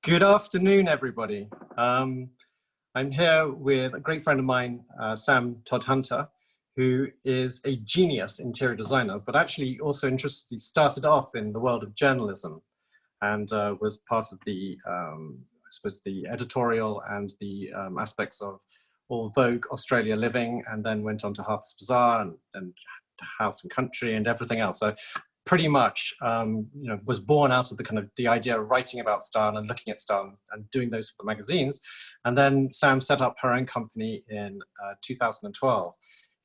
Good afternoon, everybody. I'm here with a great friend of mine, Sam Todhunter, who is a genius interior designer, but actually also interestingly started off in the world of journalism and was part of the, I suppose, the editorial and the aspects of all Vogue Australia Living, and then went on to Harper's Bazaar and House and Country and everything else. So pretty much, was born out of the idea of writing about style and looking at style and doing those for the magazines. And then Sam set up her own company in 2012.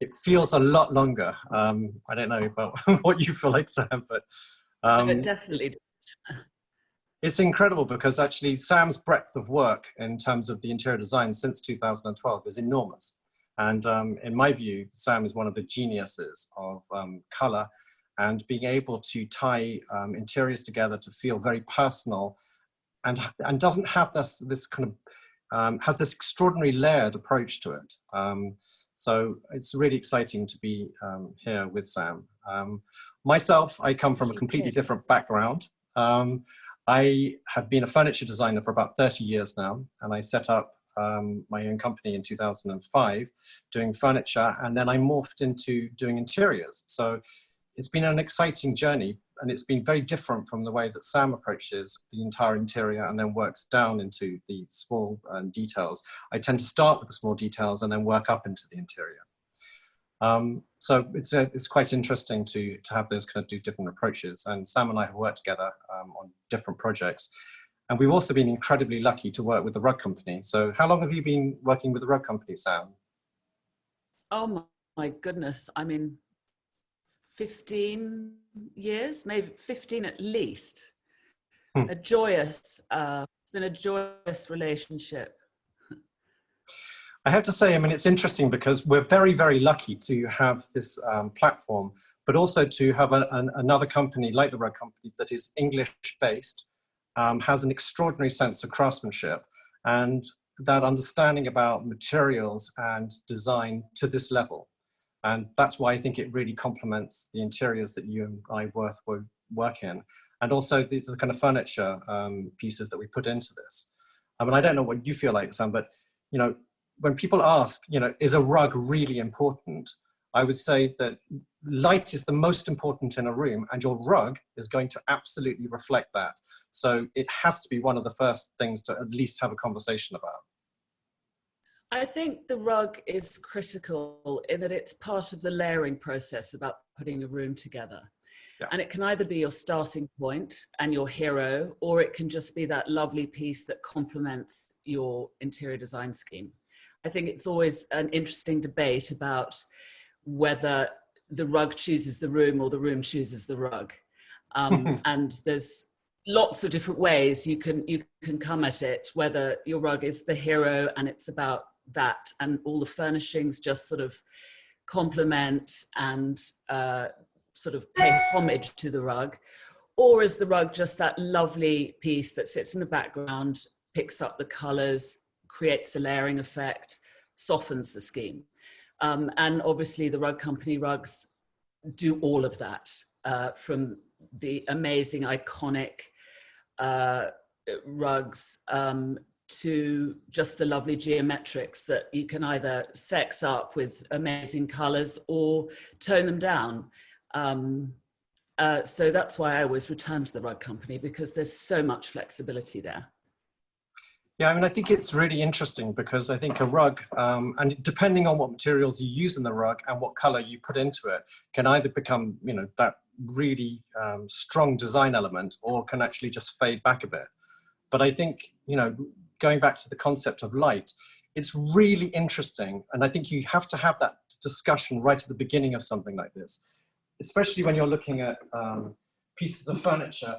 It feels a lot longer. I don't know about what you feel like, Sam, but it definitely does. It's incredible because actually Sam's breadth of work in terms of the interior design since 2012 is enormous. And in my view, Sam is one of the geniuses of color and being able to tie interiors together to feel very personal, and doesn't have this kind of, has this extraordinary layered approach to it. So it's really exciting to be here with Sam. Myself, I come from a completely different background. I have been a furniture designer for about 30 years now, and I set up my own company in 2005 doing furniture, and then I morphed into doing interiors. So it's been an exciting journey, and it's been very different from the way that Sam approaches the entire interior and then works down into the small details. I tend to start with the small details and then work up into the interior. So it's quite interesting to have those kind of two different approaches. And Sam and I have worked together on different projects. And we've also been incredibly lucky to work with the rug company. So how long have you been working with the rug company, Sam? Oh my goodness. I mean, 15 years, maybe 15 at least. A joyous, it's been a joyous relationship. I have to say, I mean, it's interesting because we're very, very lucky to have this platform, but also to have another company like the rug company that is English-based, has an extraordinary sense of craftsmanship and that understanding about materials and design to this level. And that's why I think it really complements the interiors that you and I work in, and also the kind of furniture pieces that we put into this. I mean, I don't know what you feel like, Sam, but when people ask, is a rug really important? I would say that light is the most important in a room, and your rug is going to absolutely reflect that. So it has to be one of the first things to at least have a conversation about. I think the rug is critical in that it's part of the layering process about putting a room together. Yeah. And it can either be your starting point and your hero, or it can just be that lovely piece that complements your interior design scheme. I think it's always an interesting debate about whether the rug chooses the room or the room chooses the rug. And there's lots of different ways you can come at it, whether your rug is the hero and it's about that and all the furnishings just sort of complement and sort of pay homage to the rug, or is the rug just that lovely piece that sits in the background, picks up the colors, creates a layering effect, softens the scheme. And obviously the rug company rugs do all of that, from the amazing iconic rugs to just the lovely geometrics that you can either sex up with amazing colors or tone them down. So that's why I always return to the rug company, because there's so much flexibility there. Yeah, I mean, I think it's really interesting because I think a rug, and depending on what materials you use in the rug and what color you put into it, can either become, that really strong design element, or can actually just fade back a bit. But I think, going back to the concept of light, it's really interesting. And I think you have to have that discussion right at the beginning of something like this, especially when you're looking at pieces of furniture.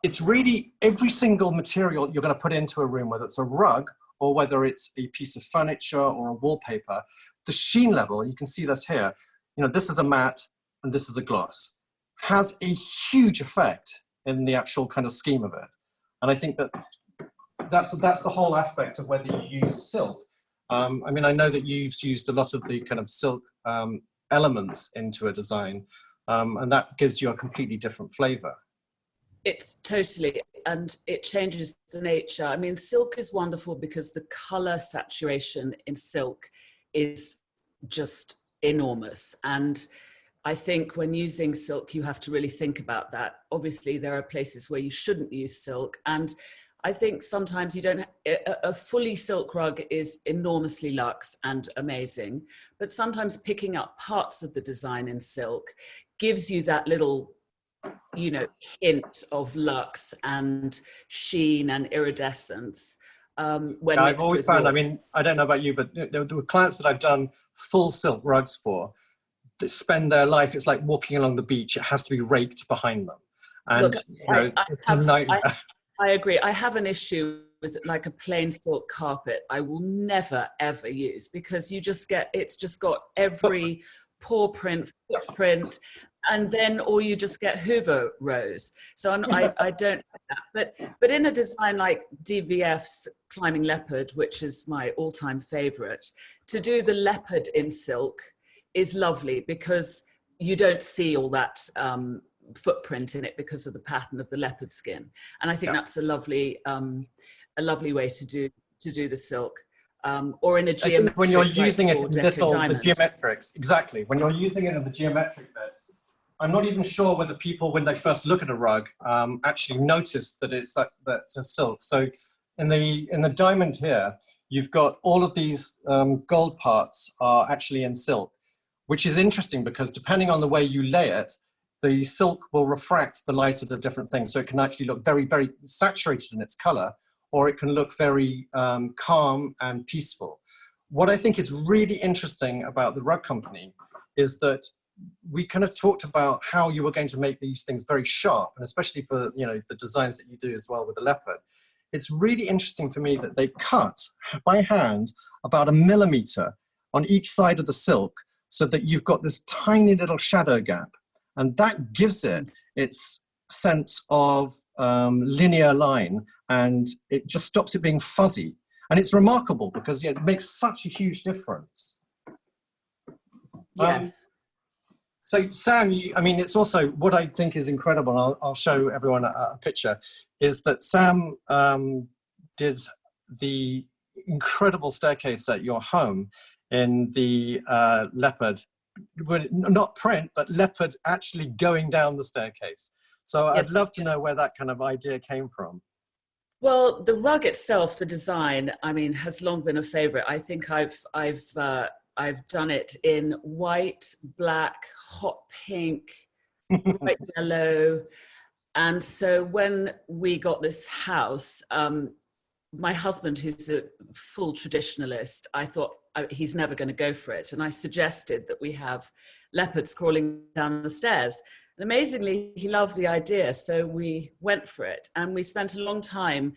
It's really every single material you're going to put into a room, whether it's a rug or whether it's a piece of furniture or a wallpaper, the sheen level, you can see this here, this is a matte and this is a gloss, has a huge effect in the actual kind of scheme of it. And I think that's the whole aspect of whether you use silk. I mean, I know that you've used a lot of the kind of silk elements into a design, and that gives you a completely different flavor. It's totally, and it changes the nature. I mean, silk is wonderful because the color saturation in silk is just enormous. And I think when using silk, you have to really think about that. Obviously, there are places where you shouldn't use silk. And I think sometimes you don't, a fully silk rug is enormously luxe and amazing, but sometimes picking up parts of the design in silk gives you that little, you know, hint of luxe and sheen and iridescence. When I've always found, I wool. mean, I don't know about you, but there were clients that I've done full silk rugs for that spend their life, it's like walking along the beach, it has to be raked behind them. And, Look, you know, it's a nightmare. I agree. I have an issue with like a plain silk carpet. I will never, ever use, because you just get, it's just got every paw print, footprint, and then, or you just get Hoover rows. So I don't like that. But in a design like DVF's Climbing Leopard, which is my all-time favorite, to do the leopard in silk is lovely because you don't see all that footprint in it because of the pattern of the leopard skin. And I think that's a lovely way to do the silk. Or in a geometric, when you're using like it in the geometrics, exactly. When you're using it in the geometric bits, I'm not even sure whether people, when they first look at a rug, actually notice that that's a silk. So in the diamond here, you've got all of these gold parts are actually in silk, which is interesting because depending on the way you lay it, the silk will refract the light of the different things. So it can actually look very, very saturated in its color, or it can look very calm and peaceful. What I think is really interesting about the rug company is that we kind of talked about how you were going to make these things very sharp, and especially for, you know, the designs that you do as well with the leopard. It's really interesting for me that they cut by hand about 1 millimeter on each side of the silk so that you've got this tiny little shadow gap. And that gives it its sense of linear line, and it just stops it being fuzzy. And it's remarkable because, you know, it makes such a huge difference. Yes. So Sam, I mean, it's also what I think is incredible, and I'll show everyone a picture, is that Sam did the incredible staircase at your home in the leopard, not print, but leopard actually going down the staircase. So I'd love to know where that kind of idea came from. Well, the rug itself, the design, I mean, has long been a favorite. I think I've done it in white, black, hot pink, bright yellow. And so when we got this house, my husband, who's a full traditionalist, I thought he's never going to go for it. And I suggested that we have leopards crawling down the stairs. And amazingly, he loved the idea. So we went for it. And we spent a long time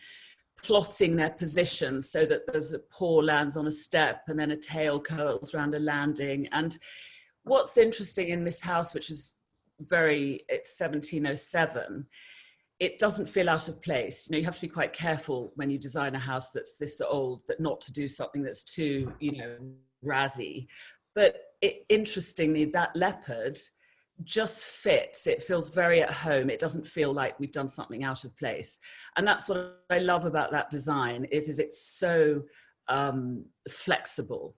plotting their position so that there's a paw lands on a step and then a tail curls around a landing. And what's interesting in this house, which is it's 1707, it doesn't feel out of place. You know, you have to be quite careful when you design a house that's this old, that not to do something that's too, you know, razzy. But interestingly, that leopard just fits. It feels very at home. It doesn't feel like we've done something out of place. And that's what I love about that design is it's so flexible.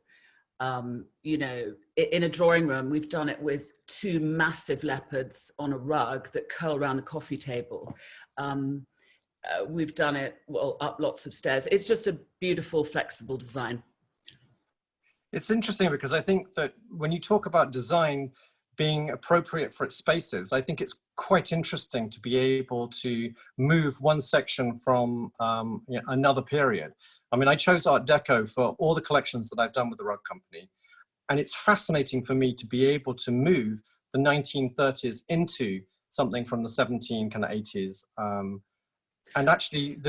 You know, in a drawing room, we've done it with 2 massive leopards on a rug that curl around the coffee table. We've done it, well, up lots of stairs. It's just a beautiful, flexible design. It's interesting because I think that when you talk about design being appropriate for its spaces, I think it's quite interesting to be able to move one section from you know, another period. I mean, I chose Art Deco for all the collections that I've done with the rug company. And it's fascinating for me to be able to move the 1930s into something from the 80s. And actually,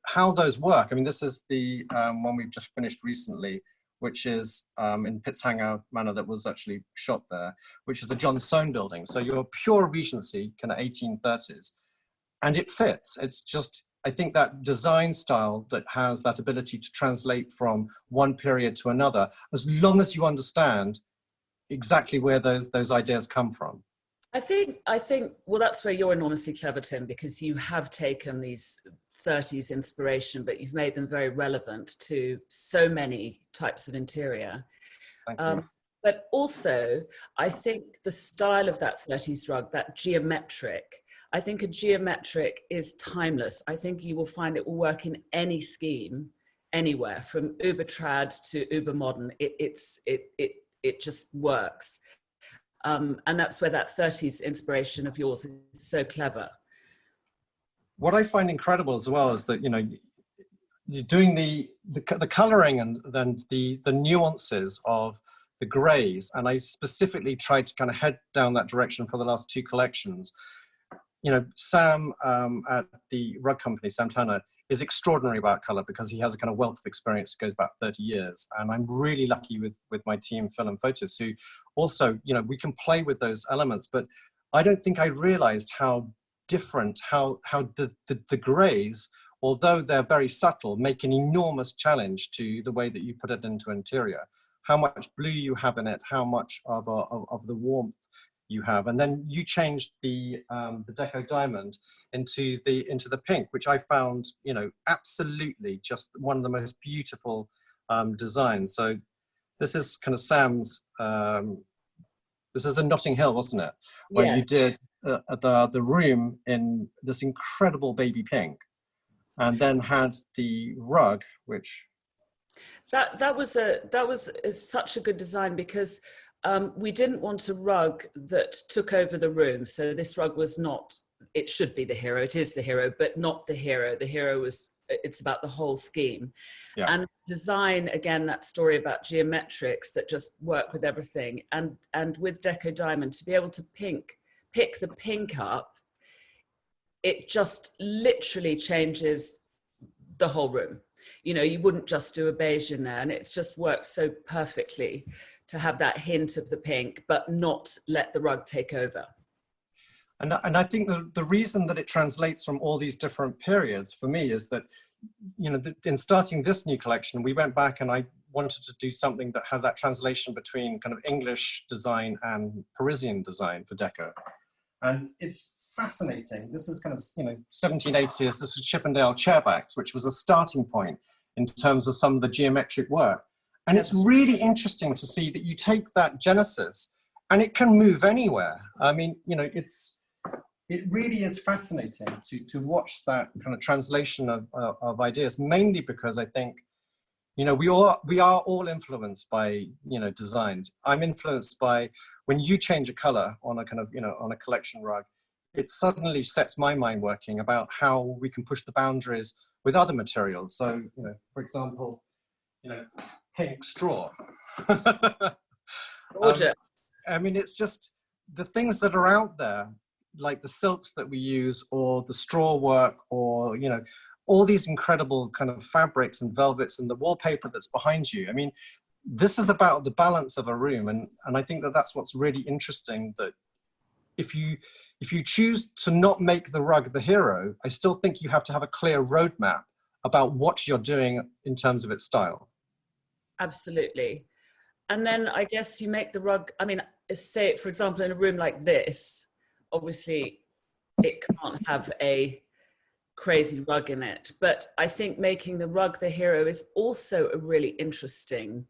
how those work. I mean, this is the one we've just finished recently, which is in Pitt's Hangout Manor that was actually shot there, which is a John Soane building. So you're pure Regency, kind of 1830s. And it fits. It's just, I think that design style that has that ability to translate from one period to another, as long as you understand exactly where those ideas come from. I think, well, that's where you're enormously clever, Tim, because you have taken these 30s inspiration, but you've made them very relevant to so many types of interior. Thank you. But also, I think the style of that 30s rug, that geometric, I think a geometric is timeless. I think you will find it will work in any scheme, anywhere, from uber trad to uber modern. It just works. And that's where that 30s inspiration of yours is so clever. What I find incredible as well is that, you know, you're doing the coloring and then the nuances of the grays. And I specifically tried to kind of head down that direction for the last two collections. You know, Sam at the rug company, Sam Turner, is extraordinary about color because he has a kind of wealth of experience that goes back 30 years. And I'm really lucky with my team, Phil and Photos, who also, you know, we can play with those elements. But I don't think I realized how different, how the grays, although they're very subtle, make an enormous challenge to the way that you put it into interior. How much blue you have in it, how much of the warmth you have, and then you changed the deco diamond into the pink, which I found, you know, absolutely just one of the most beautiful designs. So this is kind of Sam's. This is in Notting Hill, wasn't it? Where Yes. you did the room in this incredible baby pink, and then had the rug, which That was such a good design because we didn't want a rug that took over the room. So this rug was not, it should be the hero, it is the hero, but not the hero. The hero it's about the whole scheme. yeah. And design, again, that story about geometrics that just work with everything. And with Deco Diamond, to be able to pick the pink up, it just literally changes the whole room. You know, you wouldn't just do a beige in there, and it's just worked so perfectly to have that hint of the pink, but not let the rug take over. And I think the reason that it translates from all these different periods for me is that, you know, in starting this new collection, we went back and I wanted to do something that had that translation between kind of English design and Parisian design for deco. And it's fascinating. This is kind of, you know, 1780s, this is Chippendale chairbacks, which was a starting point in terms of some of the geometric work. And it's really interesting to see that you take that genesis and it can move anywhere. I mean, you know, it really is fascinating to watch that kind of translation of ideas, mainly because I think, you know, we are all influenced by, you know, designs. I'm influenced by when you change a color on a kind of, you know, on a collection rug, it suddenly sets my mind working about how we can push the boundaries with other materials. So, you know, for example, you know, pink straw. I mean, it's just the things that are out there, like the silks that we use or the straw work or, you know, all these incredible kind of fabrics and velvets and the wallpaper that's behind you. I mean, this is about the balance of a room. And I think that that's what's really interesting, that if you choose to not make the rug the hero, I still think you have to have a clear roadmap about what you're doing in terms of its style. Absolutely. And then I guess you make the rug, I mean, say, for example, in a room like this, obviously it can't have a crazy rug in it, but I think making the rug the hero is also a really interesting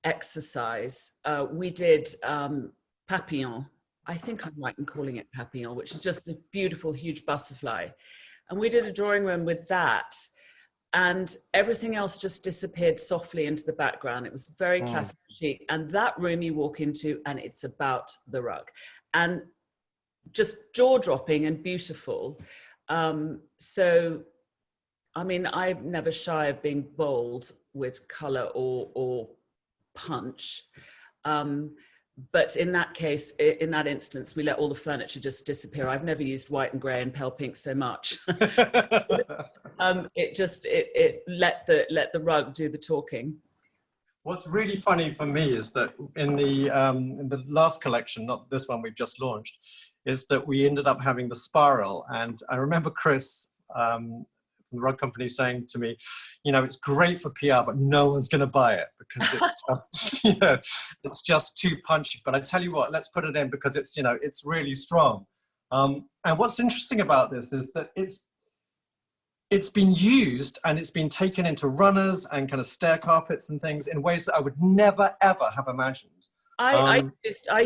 exercise. We did Papillon. I think I'm right in calling it Papillon, which is just a beautiful, huge butterfly. And we did a drawing room with that, and everything else just disappeared softly into the background. It was very classic chic. And that room you walk into and it's about the rug, and just jaw-dropping and beautiful. So, I mean, I'm never shy of being bold with color or punch. But in that case, in that instance, we let all the furniture just disappear. I've never used white and gray and pale pink so much. It let the rug do the talking. What's really funny for me is that in the last collection, not this one we've just launched, is that we ended up having the spiral. And I remember Chris from the rug company saying to me, you know, it's great for PR, but no one's going to buy it because it's just, you know, it's just too punchy. But I tell you what, let's put it in because it's, you know, it's really strong. And what's interesting about this is that it's been used and it's been taken into runners and kind of stair carpets and things in ways that I would never, ever have imagined. I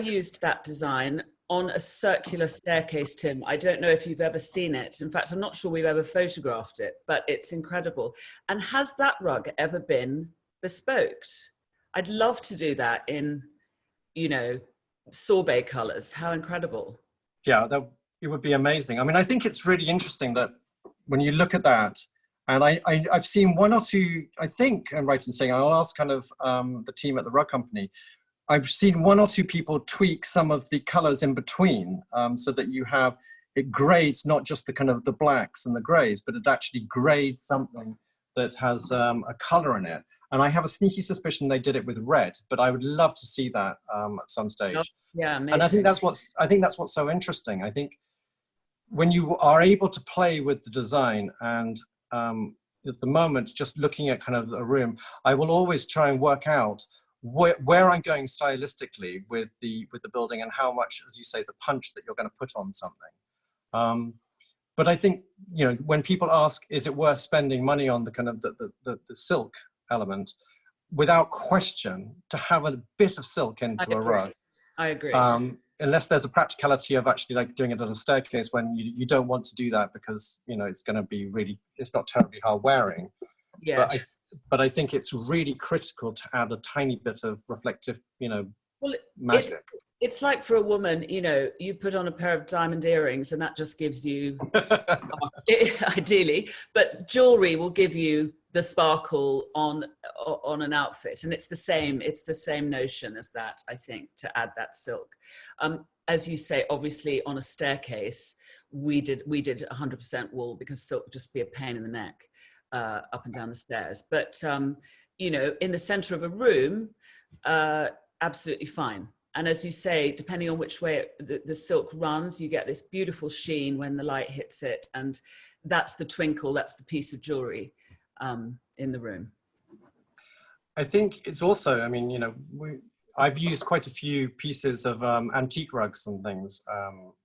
used that design on a circular staircase, Tim. I don't know if you've ever seen it. In fact, I'm not sure we've ever photographed it, but it's incredible. And has that rug ever been bespoked? I'd love to do that in, you know, sorbet colors. How incredible. Yeah, it would be amazing. I mean, I think it's really interesting that when you look at that, and I've seen one or two, I think I'm right in saying, I'll ask kind of the team at the rug company, I've seen one or two people tweak some of the colors in between so that you have, it grades not just the kind of the blacks and the grays, but it actually grades something that has a color in it. And I have a sneaky suspicion they did it with red, but I would love to see that at some stage. Yeah, amazing. And I think that's what's so interesting. I think when you are able to play with the design and at the moment, just looking at kind of a room, I will always try and work out where I'm going stylistically with the building and how much, as you say, the punch that you're going to put on something. But I think, you know, when people ask, is it worth spending money on the kind of the silk element, without question, to have a bit of silk into a rug. I agree. Unless there's a practicality of actually like doing it on a staircase when you don't want to do that because, you know, it's going to be really, it's not terribly hard wearing. Yes. But I think it's really critical to add a tiny bit of reflective, you know, magic. It's like for a woman, you know, you put on a pair of diamond earrings and that just gives you, ideally, but jewelry will give you the sparkle on an outfit. And it's the same notion as that, I think, to add that silk. As you say, obviously on a staircase, we did 100% wool because silk would just be a pain in the neck. Up and down the stairs, but you know, in the center of a room, absolutely fine. And as you say, depending on which way the silk runs, you get this beautiful sheen when the light hits it, and that's the twinkle, that's the piece of jewelry in the room. I think it's also, I mean, you know, I've used quite a few pieces of antique rugs and things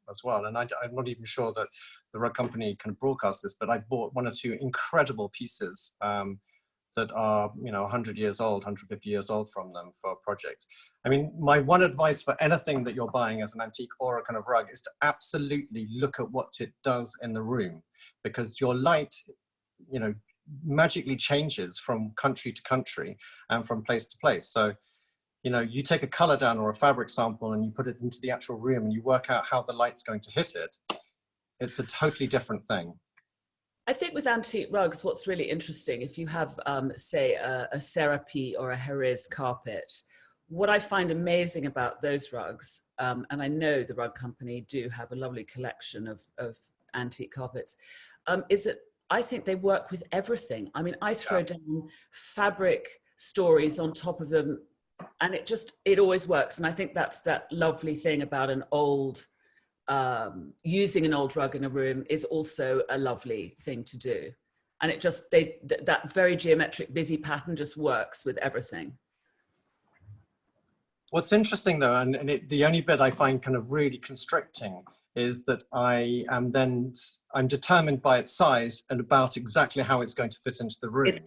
as well, and I'm not even sure that the rug company can broadcast this, but I bought one or two incredible pieces that are, you know, 100 years old, 150 years old from them for projects. I mean, my one advice for anything that you're buying as an antique or a kind of rug is to absolutely look at what it does in the room, because your light, you know, magically changes from country to country and from place to place. So, you know, you take a color down or a fabric sample and you put it into the actual room and you work out how the light's going to hit it. It's a totally different thing. I think with antique rugs, what's really interesting, if you have, say, a Serapi or a Jerez carpet, what I find amazing about those rugs, and I know the rug company do have a lovely collection of antique carpets, is that I think they work with everything. I mean, I throw down fabric stories on top of them, and it always works. And I think that's that lovely thing about an old, using an old rug in a room is also a lovely thing to do. And it just, that very geometric busy pattern just works with everything. What's interesting though, and the only bit I find kind of really constricting is that I'm determined by its size and about exactly how it's going to fit into the room.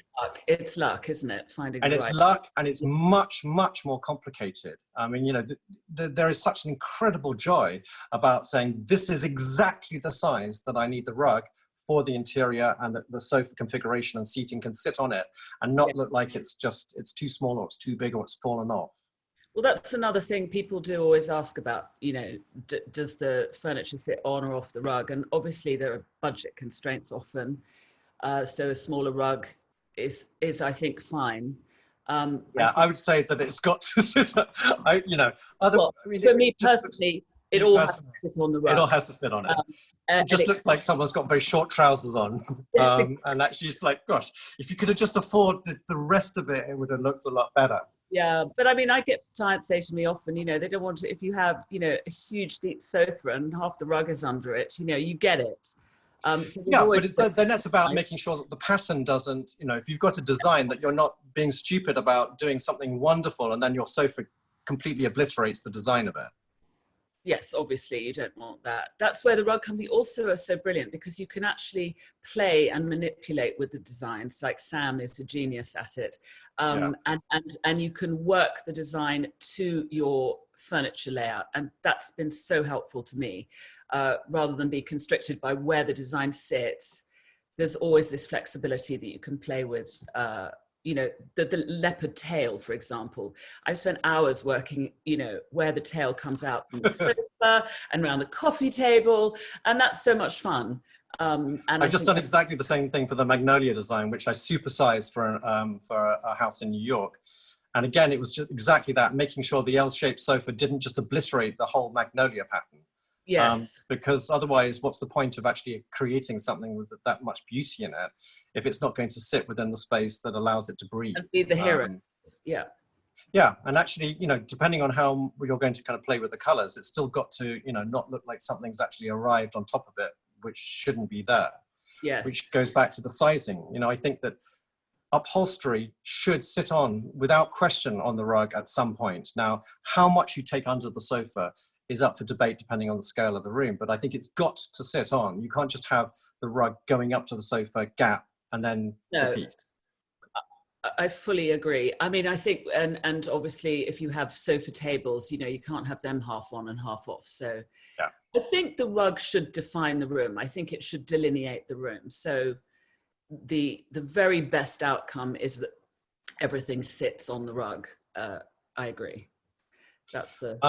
It's luck, isn't it? It's luck, and it's much, much more complicated. I mean, you know, there is such an incredible joy about saying, this is exactly the size that I need the rug for the interior, and the sofa configuration and seating can sit on it and not look like it's too small or it's too big or it's fallen off. Well, that's another thing people do always ask about, you know, does the furniture sit on or off the rug? And obviously there are budget constraints often. So a smaller rug is I think, fine. I would say that it's got to sit, for me personally, it all has to sit on the rug. It all has to sit on it. It just looks like someone's got very short trousers on. And actually it's like, gosh, if you could have just afforded the rest of it, it would have looked a lot better. Yeah, but I mean, I get clients say to me often, you know, they don't want to, if you have, you know, a huge deep sofa and half the rug is under it, you know, you get it. So there's Yeah, always but then that's about making sure that the pattern doesn't, you know, if you've got a design, that you're not being stupid about doing something wonderful and then your sofa completely obliterates the design of it. Yes, obviously you don't want that. That's where the rug company also are so brilliant, because you can actually play and manipulate with the designs. Like Sam is a genius at it. And you can work the design to your furniture layout. And that's been so helpful to me, rather than be constricted by where the design sits. There's always this flexibility that you can play with. You know, the leopard tail, for example. I've spent hours working, you know, where the tail comes out from the sofa and around the coffee table. And that's so much fun. And I've just done exactly the same thing for the Magnolia design, which I supersized for a house in New York. And again, it was just exactly that, making sure the L-shaped sofa didn't just obliterate the whole Magnolia pattern. Yes. Because otherwise, what's the point of actually creating something with that much beauty in it if it's not going to sit within the space that allows it to breathe? And be the hero. Yeah. Yeah, and actually, you know, depending on how you're going to kind of play with the colors, it's still got to, you know, not look like something's actually arrived on top of it, which shouldn't be there. Yes. Which goes back to the sizing. You know, I think that upholstery should sit on, without question, on the rug at some point. Now, how much you take under the sofa is up for debate depending on the scale of the room, but I think it's got to sit on. You can't just have the rug going up to the sofa, gap, and then repeat. I fully agree. I mean, I think, and obviously if you have sofa tables, you know, you can't have them half on and half off. So yeah. I think the rug should define the room. I think it should delineate the room. So the very best outcome is that everything sits on the rug. I agree. That's the...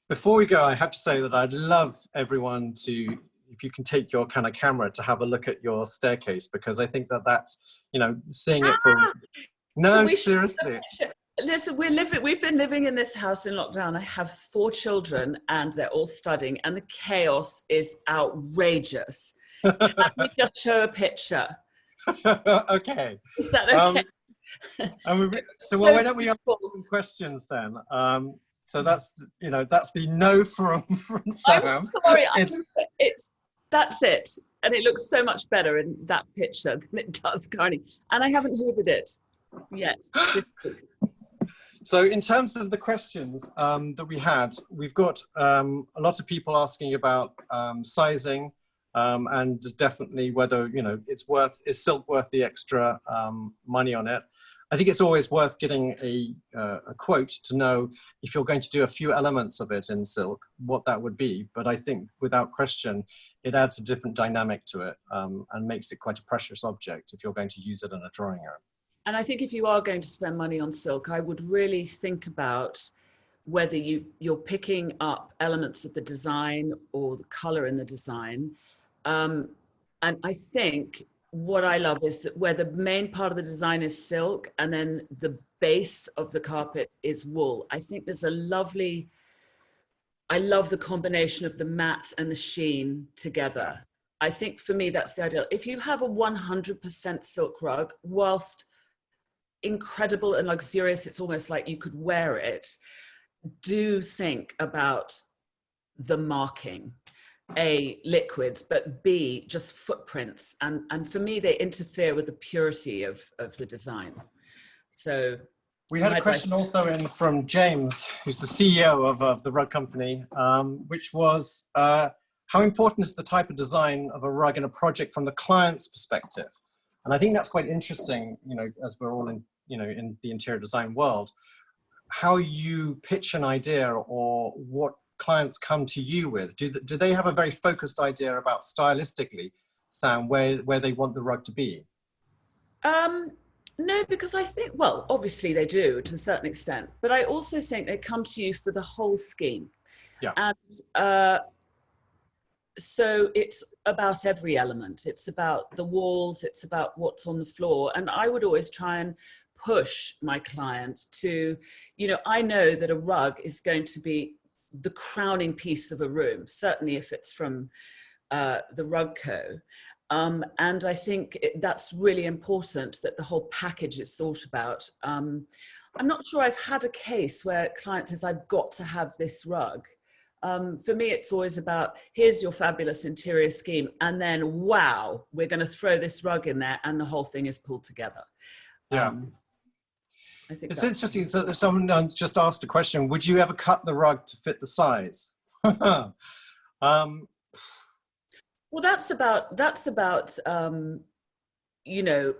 Before we go, I have to say that I'd love everyone to, if you can take your kind of camera to have a look at your staircase, because I think that that's, you know, seeing it from... No, seriously. Listen, we've been living in this house in lockdown. I have 4 children and they're all studying and the chaos is outrageous. Can we just show a picture? Okay. Is that okay? So why don't we ask some questions then? So that's, you know, that's the no from Sam. I'm sorry, that's it. And it looks so much better in that picture than it does currently. And I haven't hoovered it yet. So in terms of the questions that we had, we've got a lot of people asking about sizing and definitely whether, you know, is silk worth the extra money on it. I think it's always worth getting a quote to know if you're going to do a few elements of it in silk, what that would be. But I think without question, it adds a different dynamic to it and makes it quite a precious object if you're going to use it in a drawing room. And I think if you are going to spend money on silk, I would really think about whether you're picking up elements of the design or the color in the design. And I think what I love is that where the main part of the design is silk and then the base of the carpet is wool. I think there's a lovely, I love the combination of the matte and the sheen together. I think for me, that's the ideal. If you have a 100% silk rug, whilst incredible and luxurious, it's almost like you could wear it, do think about the marking. A, liquids, but B, just footprints. And for me, they interfere with the purity of the design. So we had a question also in from James, who's the CEO of the rug company, which was, how important is the type of design of a rug in a project from the client's perspective? And I think that's quite interesting, you know, as we're all in, you know, in the interior design world, how you pitch an idea or what clients come to you with. Do they have a very focused idea about stylistically, Sam, where they want the rug to be? No, because I think, well, obviously they do to a certain extent, but I also think they come to you for the whole scheme. Yeah. And so it's about every element. It's about the walls, it's about what's on the floor. And I would always try and push my client to, you know, I know that a rug is going to be the crowning piece of a room, certainly if it's from the Rug Co. And I think that's really important that the whole package is thought about. I'm not sure I've had a case where a client says, I've got to have this rug. For me, it's always about, here's your fabulous interior scheme, and then, wow, we're going to throw this rug in there, and the whole thing is pulled together. Yeah. I think it's interesting. So someone just asked a question: would you ever cut the rug to fit the size? Well, that's about you know,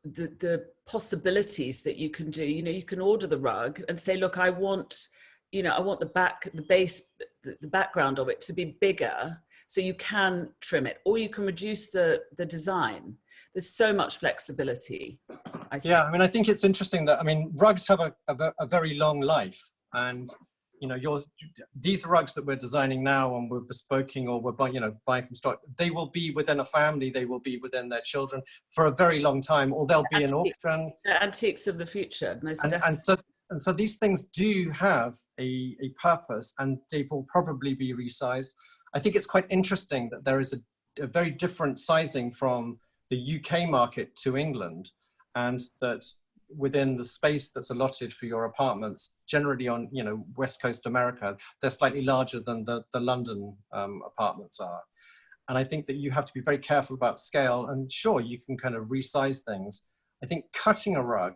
the possibilities that you can do. You know, you can order the rug and say, look, I want the base, the background of it to be bigger, so you can trim it, or you can reduce the design. There's so much flexibility, I think. Yeah, I mean, I think it's interesting that, I mean, rugs have a very long life, and you know, these rugs that we're designing now and we're bespoking, or we're buying from stock, they will be within a family, they will be within their children for a very long time, or they'll be an auction. Antiques of the future, most definitely. And so these things do have a purpose, and they will probably be resized. I think it's quite interesting that there is a very different sizing from the UK market to England, and that within the space that's allotted for your apartments, generally on, you know, West Coast America, they're slightly larger than the London apartments are. And I think that you have to be very careful about scale, and sure, you can kind of resize things. I think cutting a rug,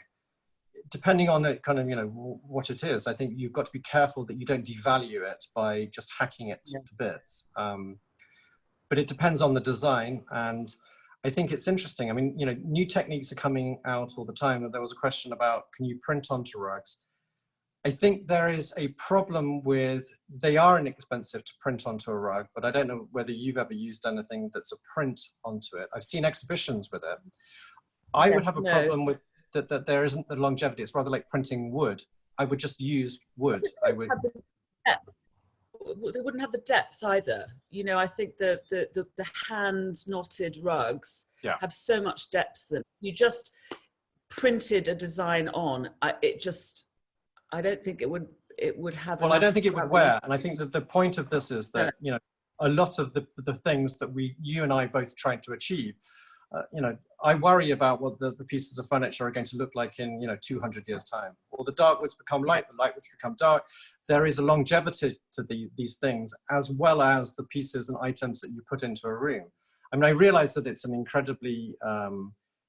depending on it, kind of, you know, what it is, I think you've got to be careful that you don't devalue it by just hacking it to bits. But it depends on the design, and I think it's interesting. I mean, you know, new techniques are coming out all the time. There was a question about, can you print onto rugs? I think there is a problem with, they are inexpensive to print onto a rug, but I don't know whether you've ever used anything that's a print onto it. I've seen exhibitions with it. I would have a problem with that there isn't the longevity. It's rather like printing wood. I would just use wood. They wouldn't have the depth either. You know, I think the hand knotted rugs have so much depth that you just printed a design on. I don't think it would have. Well, I don't think it would wear. And I think that the point of this is that, you know, a lot of the things that you and I both tried to achieve, you know, I worry about what the pieces of furniture are going to look like in, you know, 200 years time. Or the dark woods become light, the light woods become dark. There is a longevity to these things, as well as the pieces and items that you put into a room. I mean, I realize that it's an incredibly,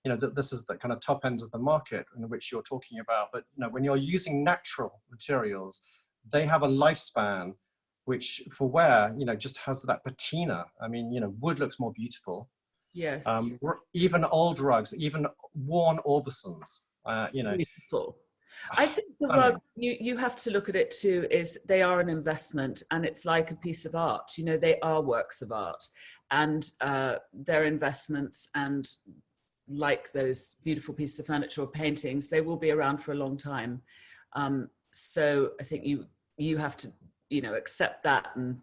you know, that this is the kind of top end of the market in which you're talking about. But, you know, when you're using natural materials, they have a lifespan, which for wear, you know, just has that patina. I mean, you know, wood looks more beautiful. Yes. Even old rugs, even worn Orbisons, you know. Beautiful. I think the rug, you have to look at it too, is they are an investment, and it's like a piece of art. You know, they are works of art, and they're investments, and like those beautiful pieces of furniture or paintings, they will be around for a long time. So I think you have to, you know, accept that, and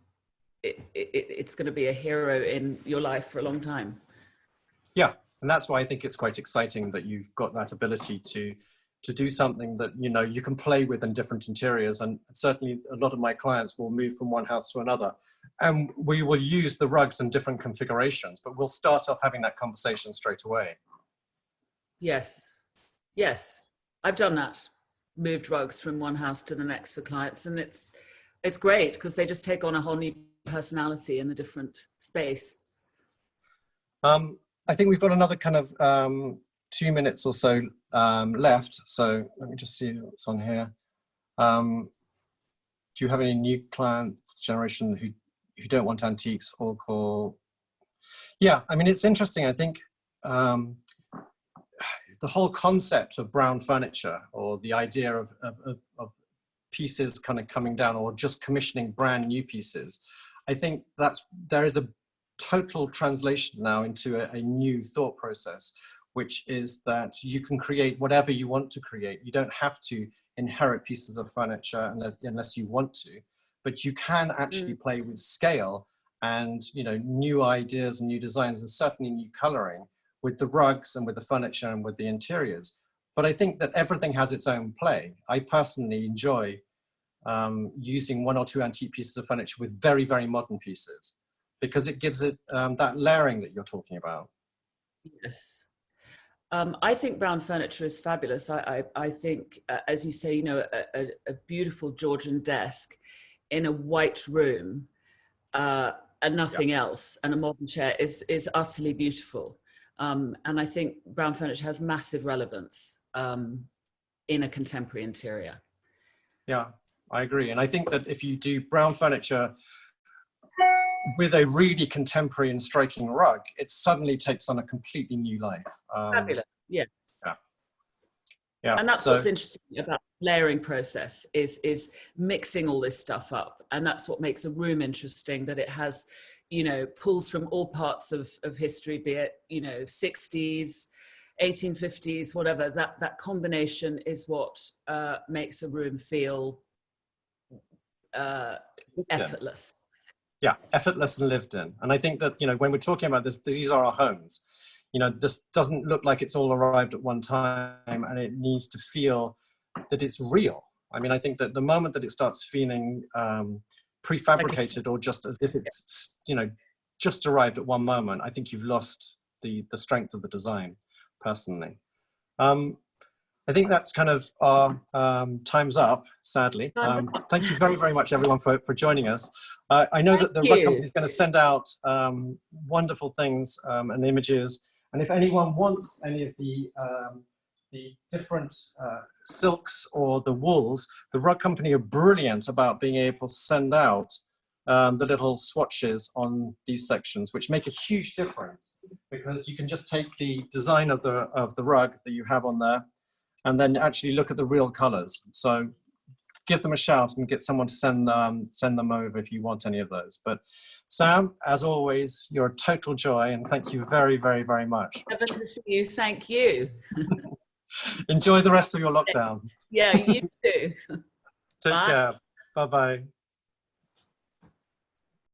it's going to be a hero in your life for a long time. Yeah, and that's why I think it's quite exciting that you've got that ability to do something that, you know, you can play with in different interiors. And certainly a lot of my clients will move from one house to another, and we will use the rugs in different configurations, but we'll start off having that conversation straight away. Yes. Yes. I've done that. Moved rugs from one house to the next for clients. And it's great because they just take on a whole new personality in the different space. I think we've got another kind of 2 minutes or so left. So let me just see what's on here. Do you have any new client generation who don't want antiques or call? Yeah, I mean, it's interesting. I think the whole concept of brown furniture, or the idea of pieces kind of coming down, or just commissioning brand new pieces, I think there is a total translation now into a new thought process, which is that you can create whatever you want to create. You don't have to inherit pieces of furniture unless you want to, but you can actually play with scale and, you know, new ideas and new designs, and certainly new coloring with the rugs and with the furniture and with the interiors. But I think that everything has its own play. I personally enjoy using one or two antique pieces of furniture with very, very modern pieces, because it gives it that layering that you're talking about. Yes. I think brown furniture is fabulous. I think, as you say, you know, a beautiful Georgian desk in a white room and nothing else, and a modern chair is utterly beautiful. And I think brown furniture has massive relevance in a contemporary interior. Yeah, I agree. And I think that if you do brown furniture with a really contemporary and striking rug, it suddenly takes on a completely new life. Fabulous, yeah. Yeah. And that's what's interesting about the layering process is mixing all this stuff up. And that's what makes a room interesting, that it has, you know, pulls from all parts of history, be it, you know, 60s, 1850s, whatever. That combination is what makes a room feel effortless. Yeah, effortless and lived in. And I think that, you know, when we're talking about this, these are our homes. You know, this doesn't look like it's all arrived at one time, and it needs to feel that it's real. I mean, I think that the moment that it starts feeling prefabricated, or just as if it's, you know, just arrived at one moment, I think you've lost the strength of the design, personally. I think that's kind of our time's up, sadly. Thank you very, very much, everyone, for joining us. I know that the rug company is going to send out wonderful things and images. And if anyone wants any of the different silks or the wools, the rug company are brilliant about being able to send out the little swatches on these sections, which make a huge difference, because you can just take the design of the rug that you have on there and then actually look at the real colors. So give them a shout and get someone to send them over if you want any of those. But Sam, as always, you're a total joy, and thank you very, very, very much. Heaven to see you. Thank you. Enjoy the rest of your lockdown. Yeah, you too. Take care. Bye-bye.